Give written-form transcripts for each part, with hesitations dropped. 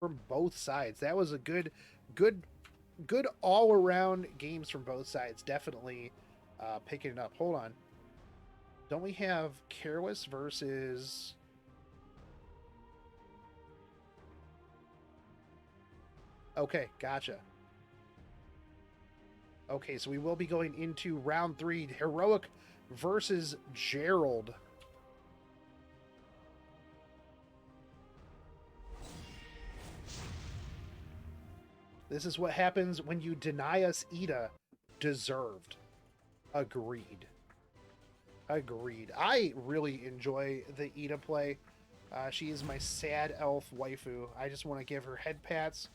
from both sides. That was a good, good all around games from both sides. Definitely picking it up. Hold on. Don't we have Careless versus? Okay, gotcha. Okay, so we will be going into round 3. Heroic versus Gerald. This is what happens when you deny us Ida. Deserved. Agreed. Agreed. I really enjoy the Ida play. She is my sad elf waifu. I just want to give her head pats.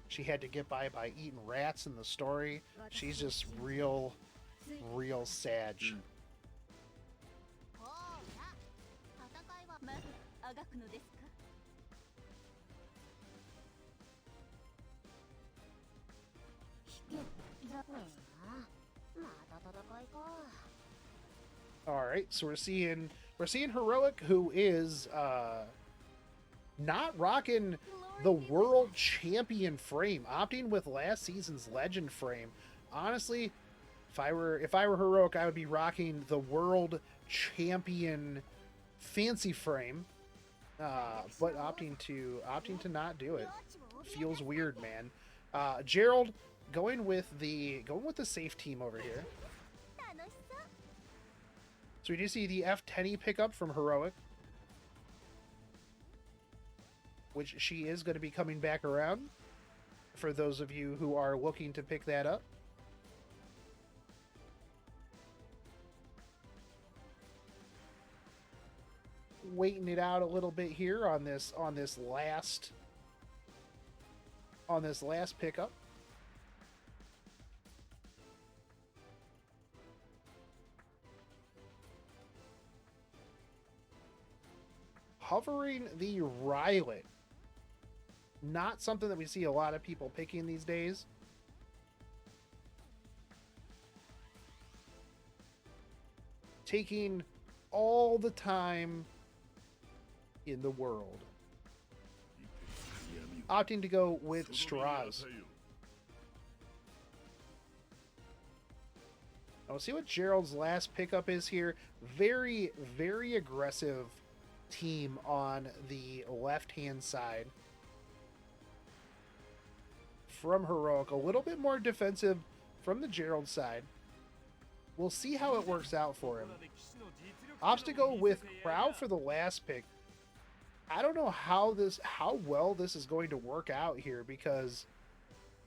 She had to get by eating rats in the story. She's just real sad. All right, so we're seeing Heroic, who is not rocking the world champion frame, opting with last season's legend frame. Honestly, if I were Heroic, I would be rocking the world champion fancy frame. But opting to not do it feels weird, man. Gerald going with the safe team over here. So we do see the F10 pickup from Heroic, which she is going to be coming back around for those of you who are looking to pick that up. Waiting it out a little bit here on this last pickup. Hovering the Rylet. Not something that we see a lot of people picking these days. Taking all the time in the world. Opting to go with Straws. We'll see what Gerald's last pickup is here. Very, very aggressive team on the left-hand side. From Heroic, a little bit more defensive from the Gerald side. We'll see how it works out for him. Opts to go with Crow for the last pick. I don't know how well this is going to work out here, because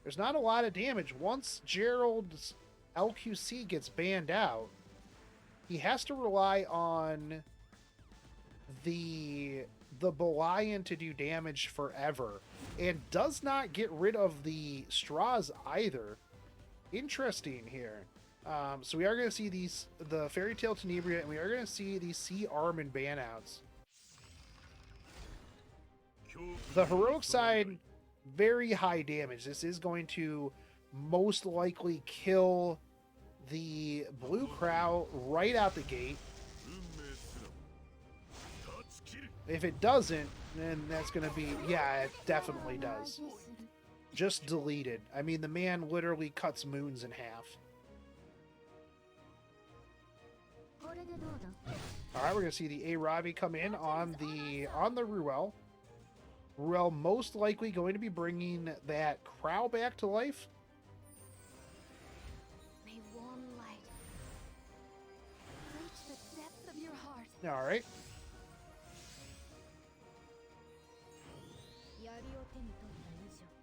there's not a lot of damage. Once Gerald's LQC gets banned out, he has to rely on the Belian to do damage forever, and does not get rid of the straws either. Interesting here. So we are going to see the Fairy Tale Tenebria, and we are going to see these Sea Armin banouts. The Heroic side, very high damage. This is going to most likely kill the Blue Crow right out the gate. If it doesn't, then that's going to be... Yeah, it definitely does. Just deleted. I mean, the man literally cuts moons in half. Alright, we're going to see the Arabi come in on the Ruel. Ruel most likely going to be bringing that Crow back to life. Alright.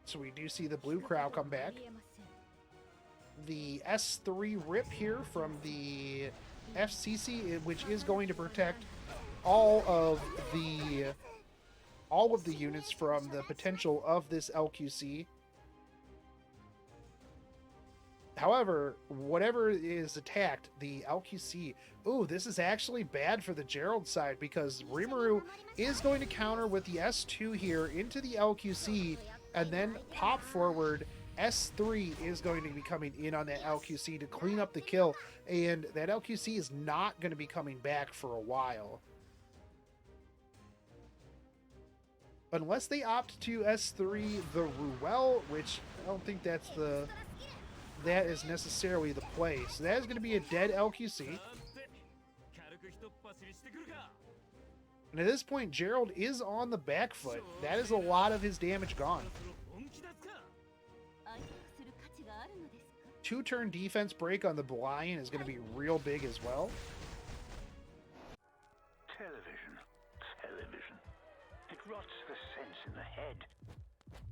So we do see the Blue Crow come back. The S3 Rip here from the FCC, which is going to protect all of the units from the potential of this LQC. However, whatever is attacked, the LQC... Ooh, this is actually bad for the Gerald side, because Rimuru is going to counter with the S2 here into the LQC, and then pop forward. S3 is going to be coming in on that LQC to clean up the kill, and that LQC is not going to be coming back for a while. Unless they opt to S3 the Ruel, which I don't think that is necessarily the play. So that is going to be a dead LQC. And at this point, Gerald is on the back foot. That is a lot of his damage gone. 2-turn defense break on the Belian is going to be real big as well. Television. It rots the sense in the head.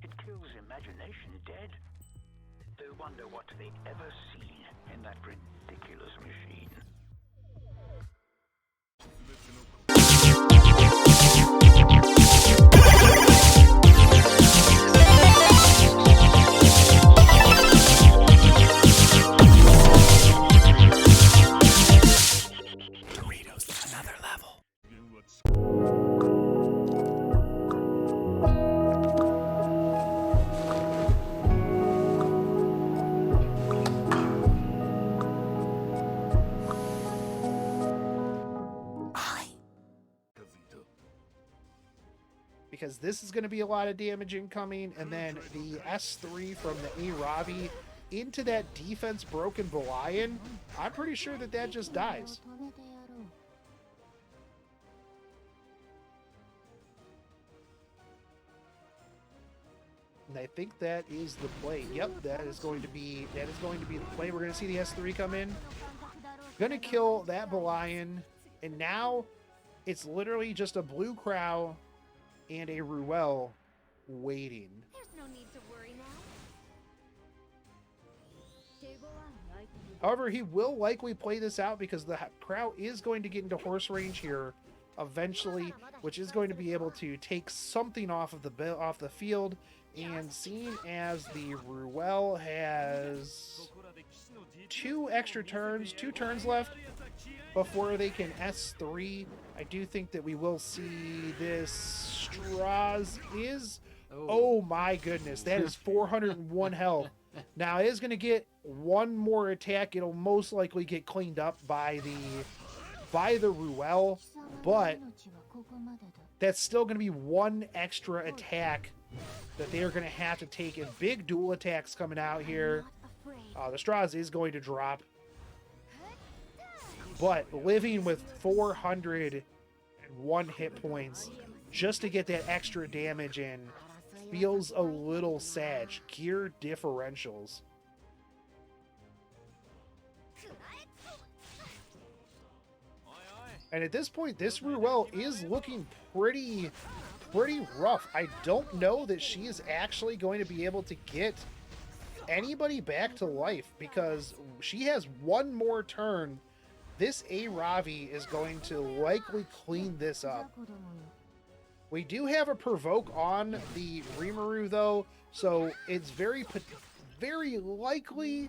It kills imagination dead. They wonder what they ever seen in that ridiculous machine. Doritos, another level. Because this is going to be a lot of damage incoming, and then the S3 from the A-Ravi into that defense broken Belian, I'm pretty sure that just dies. And I think that is the play. Yep, that is going to be the play. We're going to see the S3 come in. Going to kill that Belian, and now it's literally just a blue Crow and a Ruel waiting. There's no need to worry now. However, he will likely play this out because the Crow is going to get into horse range here eventually, which is going to be able to take something off of the field. And seeing as the Ruel has 2 turns left before they can S3, I do think that we will see this. Straz is, oh my goodness, that is 401 health. Now it is going to get one more attack. It'll most likely get cleaned up by the Ruel, but that's still going to be one extra attack that they are going to have to take, and big dual attacks coming out here. The Straz is going to drop, but living with 401 hit points just to get that extra damage in feels a little sad. Gear differentials. And at this point, this Ruel is looking pretty rough. I don't know that she is actually going to be able to get anybody back to life because she has one more turn. This A-Ravi is going to likely clean this up. We do have a provoke on the Rimuru though, so it's very likely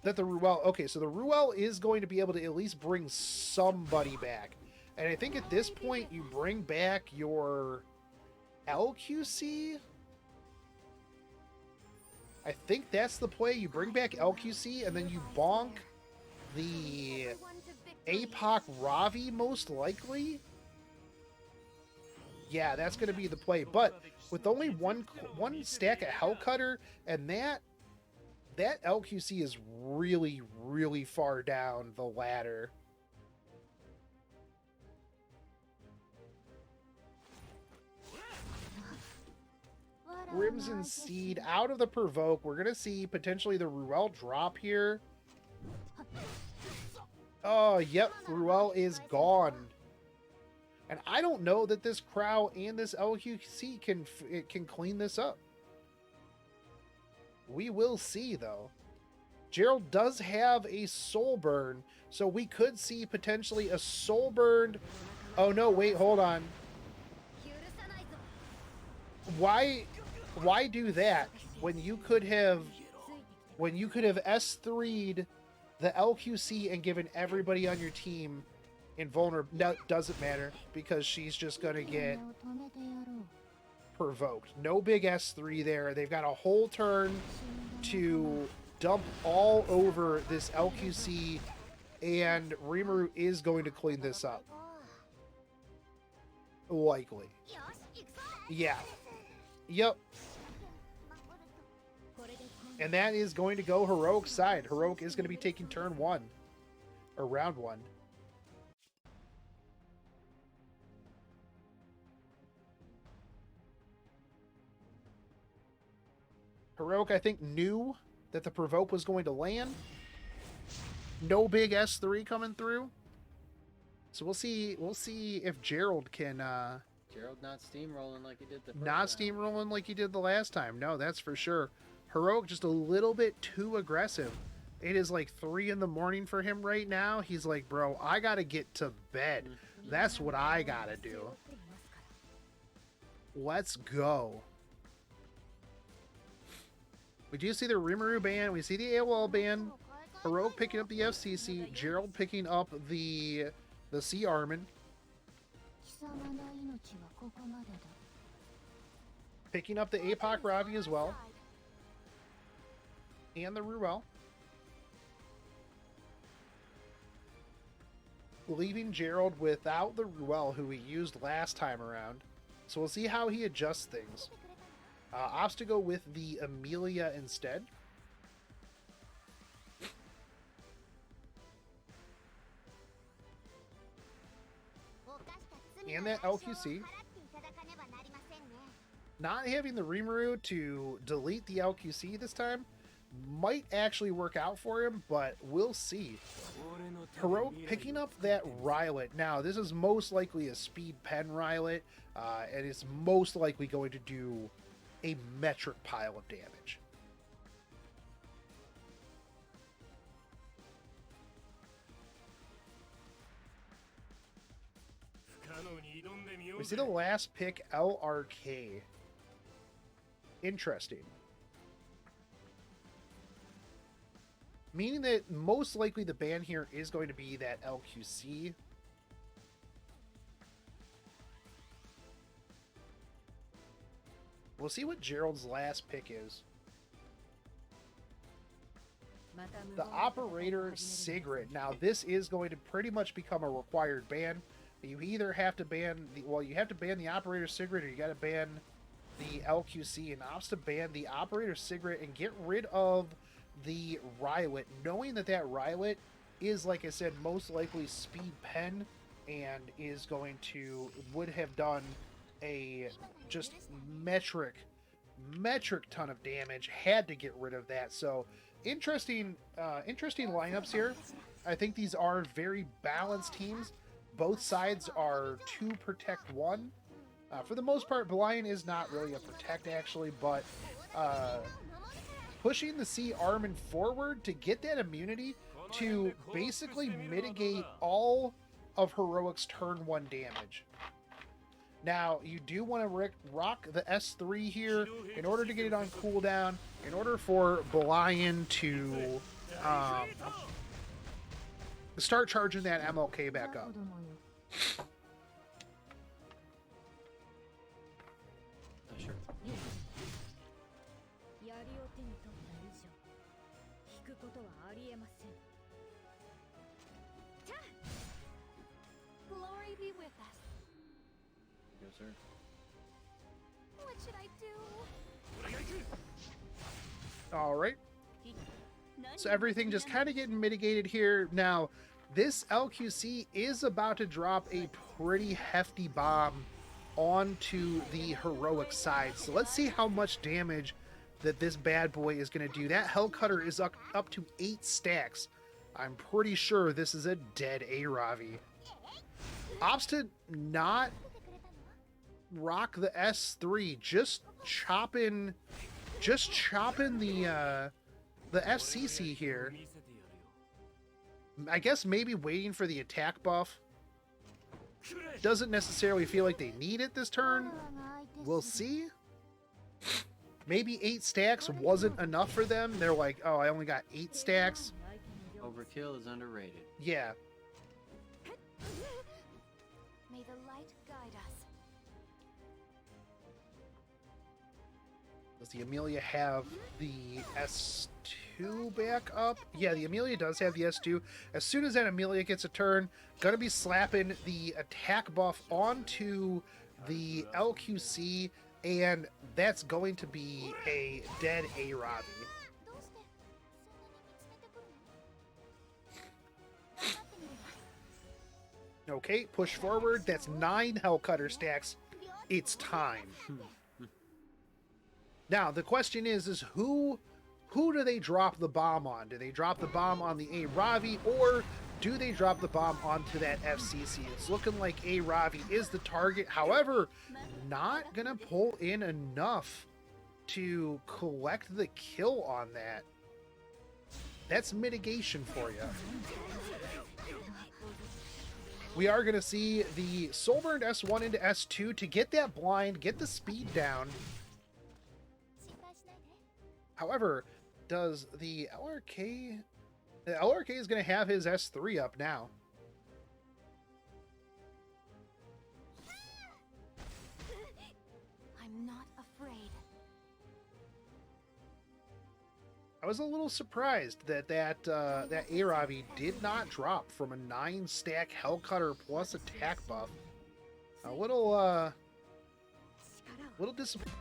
that the Ruel... Okay, so the Ruel is going to be able to at least bring somebody back. And I think at this point, you bring back your LQC? I think that's the play. You bring back LQC, and then you bonk the APOC Ravi, most likely. Yeah, that's going to be the play. But with only one stack of Hellcutter, and that LQC is really far down the ladder. Crimson Seed out of the provoke. We're going to see potentially the Ruel drop here. Oh, yep. Ruel is gone. And I don't know that this Crow and this LQC can clean this up. We will see, though. Gerald does have a Soul Burn, so we could see potentially a Soul Burned... Oh, no, wait, hold on. Why do that when you could have S3'd the LQC and given everybody on your team invulnerable? No, doesn't matter because she's just gonna get provoked. No big S3 there. They've got a whole turn to dump all over this LQC, and Rimuru is going to clean this up. Likely. Yeah. Yep. And that is going to go Heroic's side. Heroic is going to be taking turn 1. Or round 1. Heroic, I think, knew that the Provoke was going to land. No big S3 coming through. So we'll see if Gerald can Gerald not steamrolling like he did the first not round. steamrolling like he did the last time. No, that's for sure. Heroic just a little bit too aggressive. It is like 3 in the morning for him right now. He's like, bro, I gotta get to bed. That's what I gotta do. Let's go. We do see the Rimuru ban. We see the AOL ban. Heroic picking up the FCC. Gerald picking up the Sea Armin. Picking up the APOC Ravi as well. And the Ruel. Leaving Gerald without the Ruel, who he used last time around. So we'll see how he adjusts things. Opts to go with the Amelia instead. And that LQC. Not having the Rimuru to delete the LQC this time might actually work out for him, but we'll see. Heroic picking up that Rylot. Now, this is most likely a speed pen Rylot, and it's most likely going to do a metric pile of damage. We see the last pick, LRK. Interesting. Meaning that most likely the ban here is going to be that LQC. We'll see what Gerald's last pick is. The Operator Sigrid. Now, this is going to pretty much become a required ban. You either have to ban the, well, you have to ban the Operator Sigrid, or you got to ban the LQC, and opts to ban the Operator Sigrid and get rid of the Rylot, knowing that that Rylot is, like I said, most likely speed pen and is going to, would have done a just metric ton of damage. Had to get rid of that. So interesting lineups here. I think these are very balanced teams. Both sides are 2 protect 1. For the most part, Belian is not really a protect actually, but pushing the Sea Armin forward to get that immunity to basically mitigate all of Heroic's turn 1 damage. Now, you do want to rock the S3 here in order to get it on cooldown, in order for Belian to start charging that MLK back up. Sure. Glory be with us. Yes, sir. What should I do? All right. So everything just kind of getting mitigated here. Now, this LQC is about to drop a pretty hefty bomb onto the Heroic side. So let's see how much damage that this bad boy is going to do. That Hellcutter is up to 8 stacks. I'm pretty sure this is a dead Aravi. Opts to not rock the S3, just chopping the FCC here. I guess maybe waiting for the attack buff. Doesn't necessarily feel like they need it this turn. We'll see. Maybe 8 stacks wasn't enough for them. They're like, oh, I only got 8 stacks. Overkill is underrated. Yeah. May the light guide us. Does the Amelia have the S2 back up? Yeah, the Amelia does have the S2. As soon as that Amelia gets a turn, gonna be slapping the attack buff onto the LQC, and that's going to be a dead A-Ravi. どうしてそんなに見つめてくるの？頑張ってみるわ。 Okay, push forward. That's 9 Hellcutter stacks. It's time. Now, the question is who do they drop the bomb on? Do they drop the bomb on the A-Ravi, or do they drop the bomb onto that FCC? It's looking like A-Ravi is the target. However, not going to pull in enough to collect the kill on that. That's mitigation for you. We are going to see the Soulburned S1 into S2 to get that blind, get the speed down. 心配しないで。 However, does the LRK... The LRK is going to have his S3 up now. I'm not afraid. I was a little surprised that that A-Ravi did not drop from a 9-stack Hellcutter plus attack buff. A little disappointed.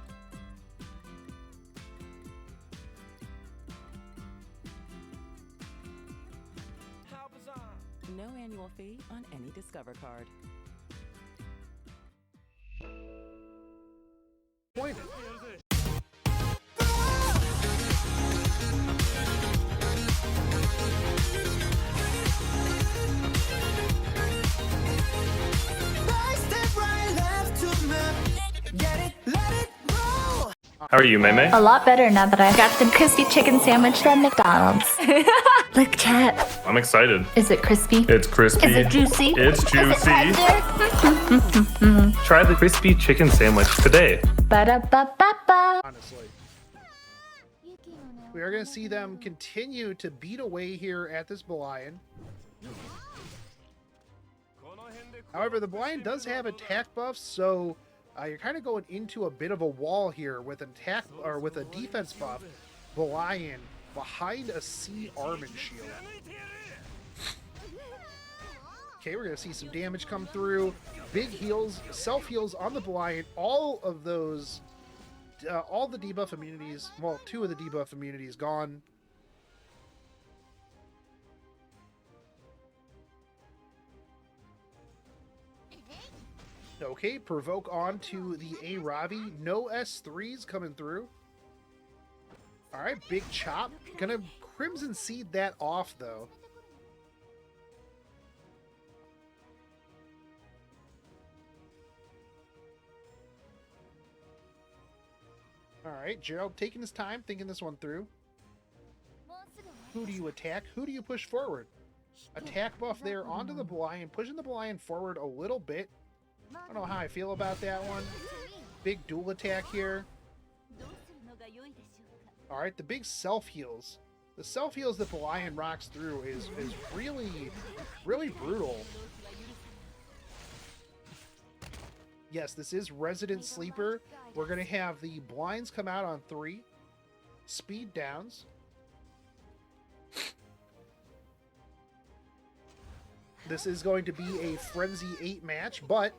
No annual fee on any Discover card. How are you, Mei? A lot better now that I've got the crispy chicken sandwich from McDonald's. Look, chat. I'm excited. Is it crispy? It's crispy. Is it juicy? It's Is it juicy. tender? Try the crispy chicken sandwich today. Ba-da-ba-ba-ba. Honestly. We are going to see them continue to beat away here at this Belian. However, the Belian does have attack buffs, so you're kind of going into a bit of a wall here with an attack or with a defense buff. Belian behind a C Armand shield. Okay, we're going to see some damage come through. Big heals, self heals on the Belian. All of those, all the debuff immunities, well, 2 of the debuff immunities gone. Okay, provoke onto the A-Ravi. No S3s coming through. Alright, big chop. Gonna Crimson Seed that off, though. Alright, Gerald taking his time, thinking this one through. もうすぐ終わり Who do you attack? Who do you push forward? Attack buff there onto the Belian, pushing the Belian forward a little bit. I don't know how I feel about that one. Big dual attack here. どうするのが良いでしょうか。 Alright, the big self heals. The self heals that Belian rocks through is really brutal. Yes, this is Resident Sleeper. We're going to have the blinds come out on 3. Speed downs. This is going to be a Frenzy 8 match, but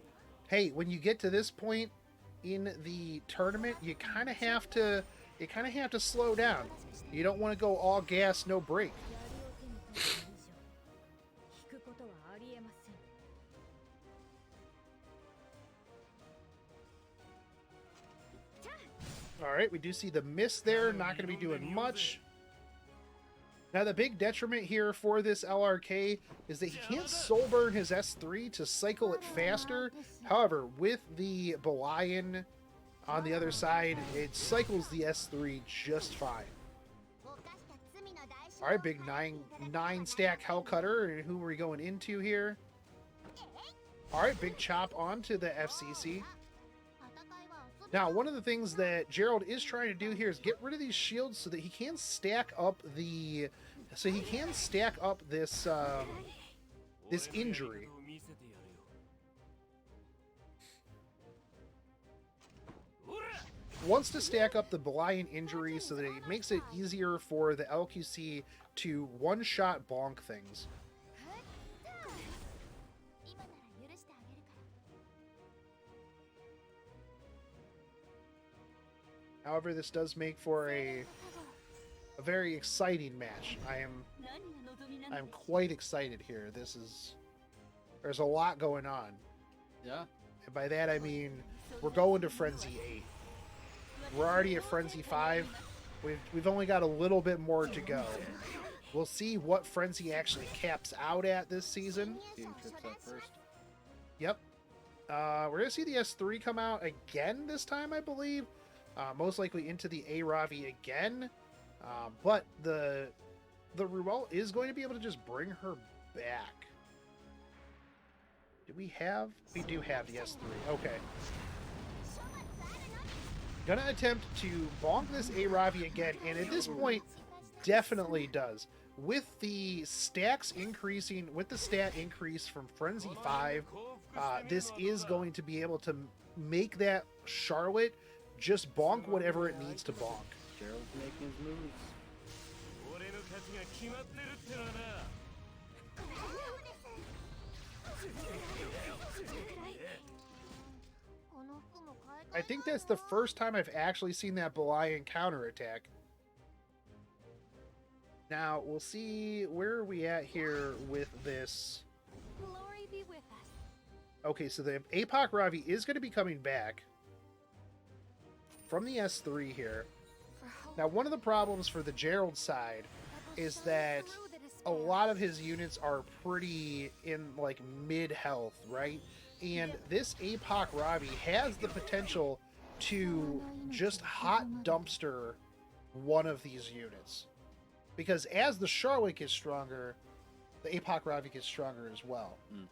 hey, when you get to this point in the tournament, you kind of have to slow down. You don't want to go all gas, no brake. やりを手に取った以上引くことはありえません。 All right, we do see the miss there. Not going to be doing much. Now, the big detriment here for this LRK is that he can't soul burn his S3 to cycle it faster. However, with the Belian on the other side, it cycles the S3 just fine. All right, big 9 stack Hellcutter. And who are we going into here? All right, big chop onto the FCC. Now, one of the things that Gerald is trying to do here is get rid of these shields so that he can stack up the, this this injury. Wants to stack up the Belian injury so that it makes it easier for the LQC to one-shot bonk things. 今なら許してあげるから。However, this does make for a very exciting match. I'm quite excited here. There's a lot going on. Yeah. And by that I mean we're going to Frenzy 8. We're already at Frenzy 5. We've only got a little bit more to go. We'll see what Frenzy actually caps out at this season. Team trips up first. Yep. We're going to see the S3 come out again this time, I believe. Most likely into the A-Ravi again. But the Ruel is going to be able to just bring her back. Do we have? We do have the S3. Okay. Gonna attempt to bonk this A-Ravi again, and at this point, definitely does. With the stacks increasing, with the stat increase from Frenzy 5, this is going to be able to make that Charlotte just bonk whatever it needs to bonk. Gerald's making his moves. I think that's the first time I've actually seen that Belian counterattack. Now, we'll see where are we at here with this. Glory be with us. Okay, so the APOC Ravi is going to be coming back from the S3 here. Now, one of the problems for the Gerald side is that a lot of his units are pretty in like mid health, right? And this APOC Ravi has the potential to just hot dumpster one of these units. Because as the Charlotte gets stronger, the APOC Ravi gets stronger as well. Mm.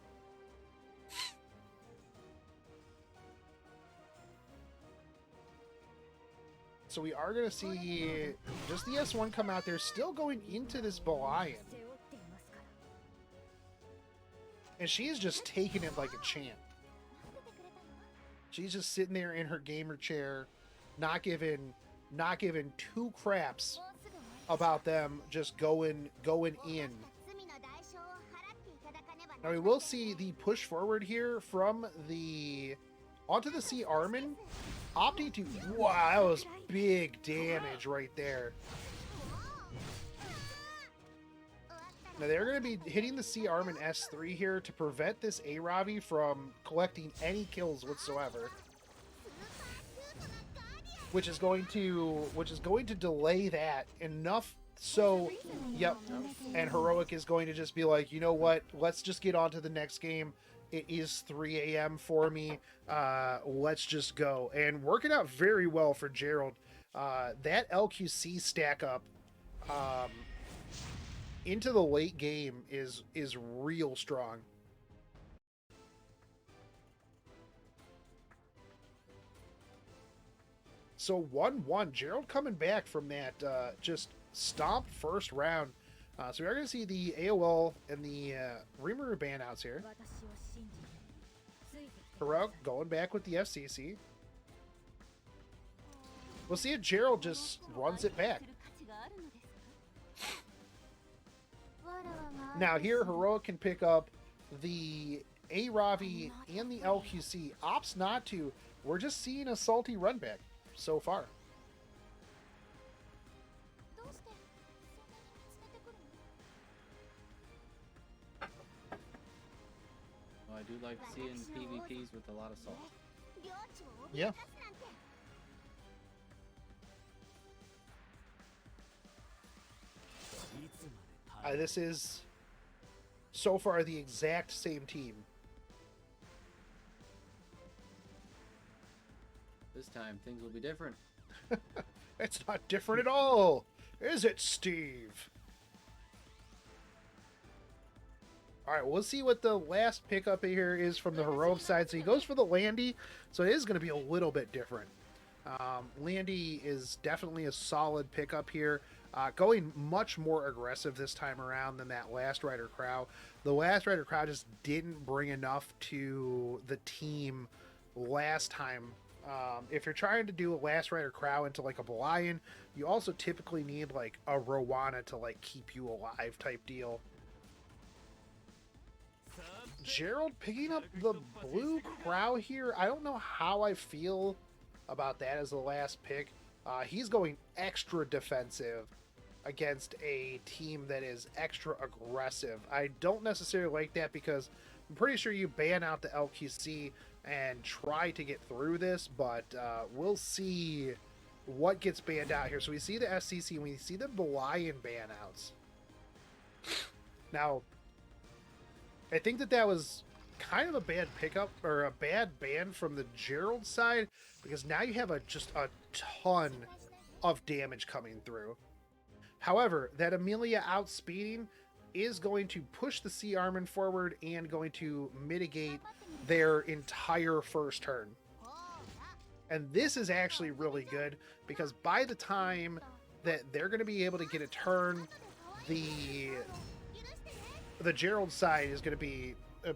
So we are going to see just the S1 come out there, still going into this Belian. And she's just taking it like a champ. She's just sitting there in her gamer chair, not giving two craps about them just going in. Now we will see the push forward here from the onto the C Armin. Opti to wow, that was big damage right there. Now they're going to be hitting the C Armin S3 here to prevent this A-Ravi from collecting any kills whatsoever. Which is going to delay that enough so, yep, and Heroic is going to just be like, you know what, let's just get on to the next game. It is 3 a.m. for me. Let's just go. And working out very well for Gerald. That LQC stack up into the late game is real strong. So 1-1, Gerald coming back from that just stomped first round. So we are going to see the AOL and the Rimuru ban outs here. Heroic going back with the FCC. We'll see if Gerald just runs it back. Now here, Heroic can pick up the A-Ravi and the LQC. Opts not to. We're just seeing a salty run back so far. Well, I do like seeing PvPs with a lot of salt. Yeah. This is so far the exact same team. This time things will be different. It's not different at all, is it, Steve? Alright, we'll see what the last pickup here is from the Heroic side. So he goes for the Landy, so it is going to be a little bit different. Landy is definitely a solid pickup here. Going much more aggressive this time around than that Last Rider Crow. The Last Rider Crow just didn't bring enough to the team last time. If you're trying to do a Last Rider Crow into like a Belian, you also typically need like a Rowana to like keep you alive type deal. Gerald picking up the blue Crow here. I don't know how I feel about that as the last pick. He's going extra defensive against a team that is extra aggressive. I don't necessarily like that because I'm pretty sure you ban out the LQC and try to get through this, but we'll see what gets banned out here. So we see the SCC and we see the Belian ban outs. Now, I think that was kind of a bad pickup or a bad ban from the Gerald side, because now you have just a ton of damage coming through. However, that Amelia outspeeding is going to push the Sea Armin forward and going to mitigate their entire first turn. And this is actually really good because by the time that they're going to be able to get a turn, the Gerald side is going to be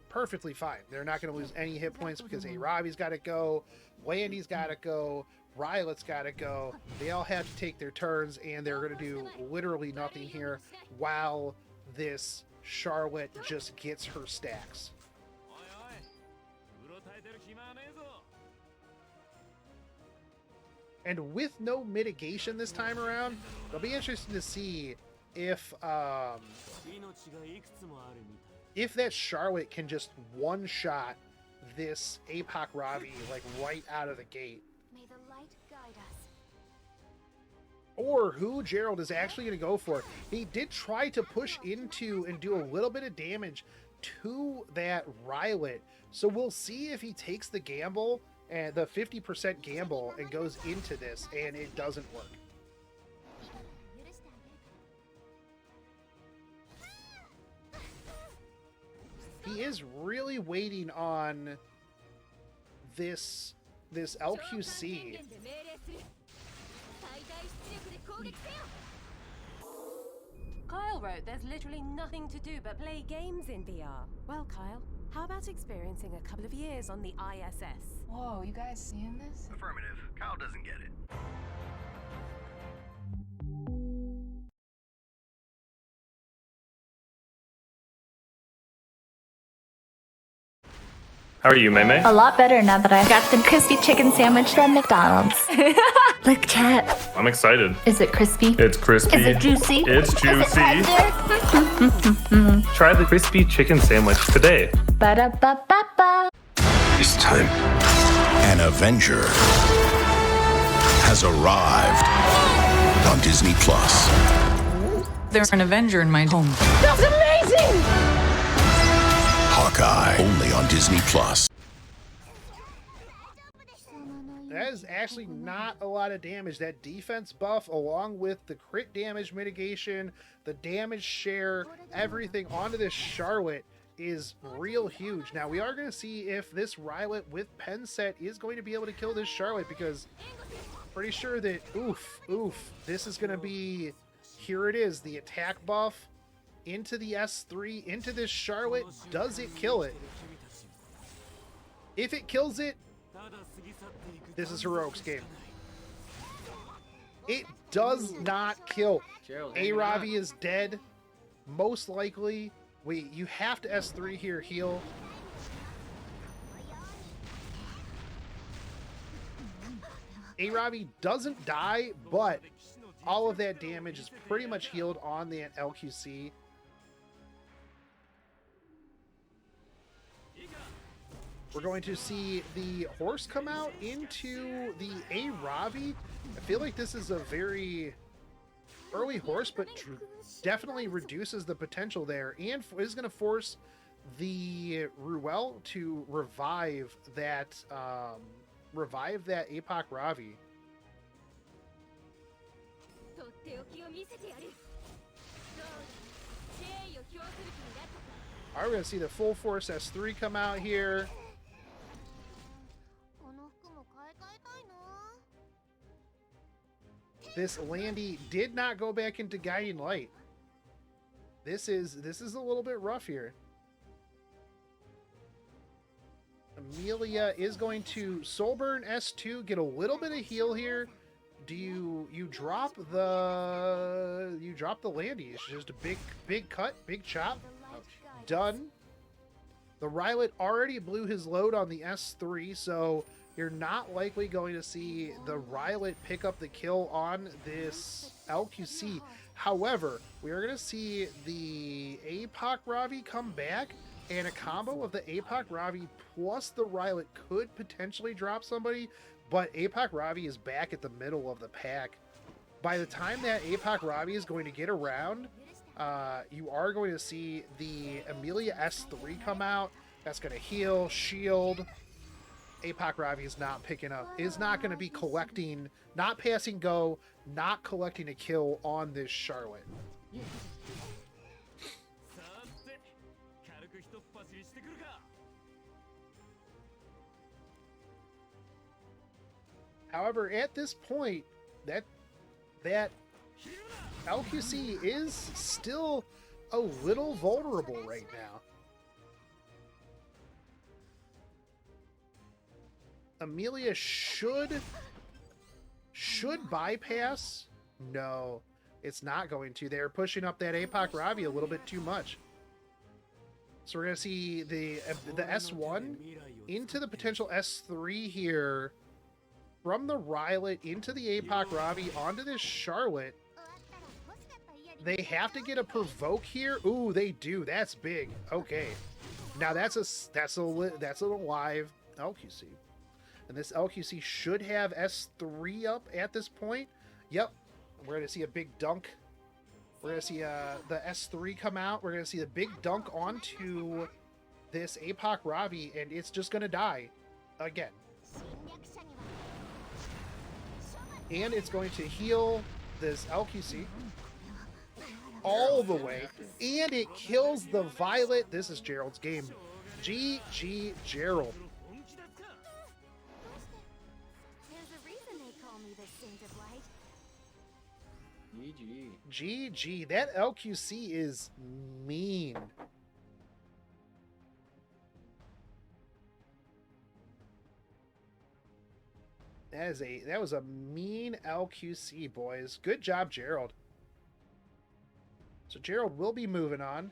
perfectly fine. They're not going to lose any hit points because Robbie's got to go, Landy's got to go, Rylet's got to go. They all have to take their turns, and they're going to do literally nothing here while this Charlotte just gets her stacks. And with no mitigation this time around, it'll be interesting to see if that Charlotte can just one-shot this APOC Ravi like right out of the gate. May the light guide us. Or who Gerald is actually going to go for. He did try to push into and do a little bit of damage to that Rylet. So we'll see if he takes the gamble, and the 50% gamble, and goes into this, and it doesn't work. He is really waiting on this LQC. Kyle wrote there's literally nothing to do but play games in VR. Well, Kyle, how about experiencing a couple of years on the ISS? Whoa, you guys seeing this? Affirmative. Kyle doesn't get it. How are you, Mei Mei? A lot better now that I got the crispy chicken sandwich from McDonald's. Look, chat. I'm excited. Is it crispy? It's crispy. Is it juicy? It's Is it juicy. tender? Try the crispy chicken sandwich today. Ba-da-ba-ba-ba. It's time. An Avenger has arrived on Disney Plus. There's an Avenger in my home. That's amazing! Hawkeye, only on Disney Plus. That is actually not a lot of damage. That defense buff, along with the crit damage mitigation, the damage share, everything onto this Charlotte is real huge. Now, we are going to see if this Rylet with pen set is going to be able to kill this Charlotte, because I'm pretty sure that, this is going to be, here it is, the attack buff into the S3, into this Charlotte. Does it kill it? If it kills it, this is Heroic's game. It does not kill. A-Ravi is dead. Most likely. You have to S3 here, heal. A-Ravi doesn't die, but all of that damage is pretty much healed on the LQC. We're going to see the horse come out into the A-Ravi. I feel like this is a very early horse, but definitely reduces the potential there, and is going to force the Ruel to revive that APOC Ravi. Alright, we're going to see the full force S3 come out here. This Landy did not go back into Guiding Light. This is a little bit rough here. Amelia is going to Soulburn S2, get a little bit of heal here. Do you drop the Landy? It's just a big cut, big chop. Done. The Rylet already blew his load on the S3, so you're not likely going to see the Rylot pick up the kill on this LQC. However, we are going to see the APOC Ravi come back, and a combo of the APOC Ravi plus the Rylot could potentially drop somebody, but APOC Ravi is back at the middle of the pack. By the time that APOC Ravi is going to get around, you are going to see the Amelia S3 come out. That's going to heal, shield. APOC Ravi is not picking up, is not going to be collecting, not passing go, not collecting a kill on this Charlotte. However, at this point, that LQC is still a little vulnerable right now. Amelia should bypass. No, it's not going to. They're pushing up that APOC Ravi a little bit too much. So we're going to see the S1 into the potential S3 here from the Rylot into the APOC Ravi onto this Charlotte. They have to get a provoke here. Ooh, they do. That's big. Okay, now that's a live LQC. And this LQC should have S3 up at this point. Yep. We're going to see a big dunk. We're going to see the S3 come out. We're going to see the big dunk onto this APOC Ravi, and it's just going to die again. And it's going to heal this LQC all the way. And it kills the Violet. This is Gerald's game. GG Gerald. GG. That LQC is mean. That was a mean LQC, boys. Good job, Gerald. So Gerald will be moving on.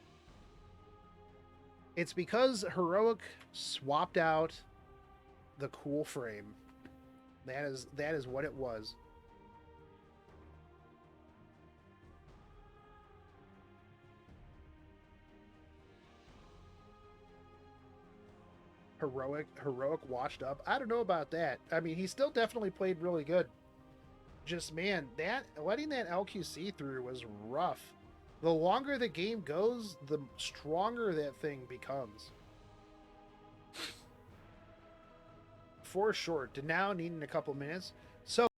It's because Heroic swapped out the cool frame. That is what it was. Heroic washed up. I don't know about that. I mean, he still definitely played really good. Just, man, letting that LQC through was rough. The longer the game goes, the stronger that thing becomes. For sure. To now needing a couple minutes. So